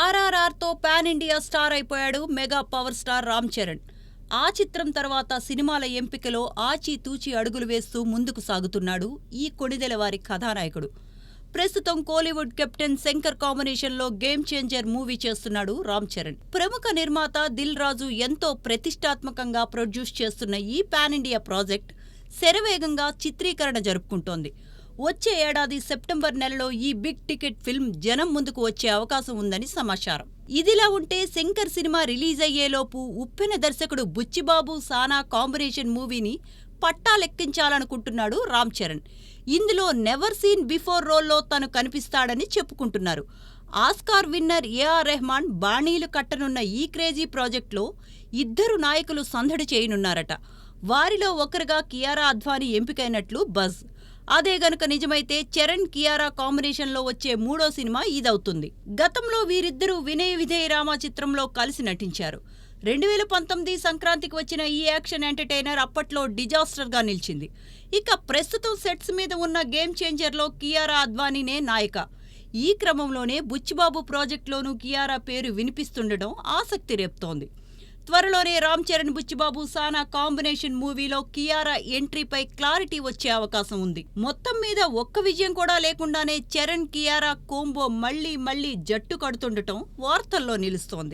ఆర్ఆర్ఆర్తో pan India star అయిపోయాడు mega power star Ram Charan. ఆ చిత్రం తర్వాత సినిమాల ఎంపికలో ఆచితూచి అడుగులు వేస్తూ ముందుకు సాగుతున్నాడు ఈ కొణిదెలవారి కథానాయకుడు. ప్రస్తుతం కోలీవుడ్ కెప్టెన్ శంకర్ కాంబినేషన్లో గేమ్ చేంజర్ మూవీ చేస్తున్నాడు రామ్ చరణ్. ప్రముఖ నిర్మాత దిల్ రాజు ఎంతో ప్రతిష్టాత్మకంగా ప్రొడ్యూస్ చేస్తున్న ఈ పాన్ ఇండియా ప్రాజెక్ట్ శరవేగంగా చిత్రీకరణ జరుపుకుంటోంది. వచ్చే ఏడాది సెప్టెంబర్ నెలలో ఈ బిగ్ టికెట్ ఫిల్మ్ జనం ముందుకు వచ్చే అవకాశం ఉందని సమాచారం. ఇదిలా ఉంటే శంకర్ సినిమా రిలీజ్ అయ్యేలోపు ఉప్పెన దర్శకుడు బుచ్చిబాబు సానా కాంబినేషన్ మూవీని పట్టాలెక్కించాలనుకుంటున్నాడు రామ్ చరణ్. ఇందులో నెవర్ సీన్ బిఫోర్ రోల్లో తను కనిపిస్తాడని చెప్పుకుంటున్నారు. ఆస్కార్ విన్నర్ ఏఆర్ రెహమాన్ బాణీలు కట్టనున్న ఈ క్రేజీ ప్రాజెక్టులో ఇద్దరు నాయకులు సందడి చేయనున్నారట. వారిలో ఒకరుగా కియారా అద్వానీ ఎంపికైనట్లు బజ్. అదే గనుక నిజమైతే చరణ్ కియారా కాంబినేషన్లో వచ్చే మూడో సినిమా ఇదవుతుంది. గతంలో వీరిద్దరూ వినయ విధేయ రామ చిత్రంలో కలిసి నటించారు. 2019 సంక్రాంతికి వచ్చిన ఈ యాక్షన్ ఎంటర్టైనర్ అప్పట్లో డిజాస్టర్గా నిలిచింది. ఇక ప్రస్తుతం సెట్స్ మీద ఉన్న గేమ్ చేంజర్లో కియారా అద్వానీనే నాయిక. ఈ క్రమంలోనే బుచ్చిబాబు ప్రాజెక్టులోనూ కియారా పేరు వినిపిస్తుండడం ఆసక్తి రేపుతోంది. త్వరలోనే రామ్ చరణ్ బుచ్చిబాబు సానా కాంబినేషన్ మూవీలో కియారా ఎంట్రీపై క్లారిటీ వచ్చే అవకాశం ఉంది. మొత్తం మీద ఒక్క విజయం కూడా లేకుండానే చరణ్ కియారా కోంబో మళ్లీ జట్టు కడుతుండటం వార్తల్లో నిలుస్తోంది.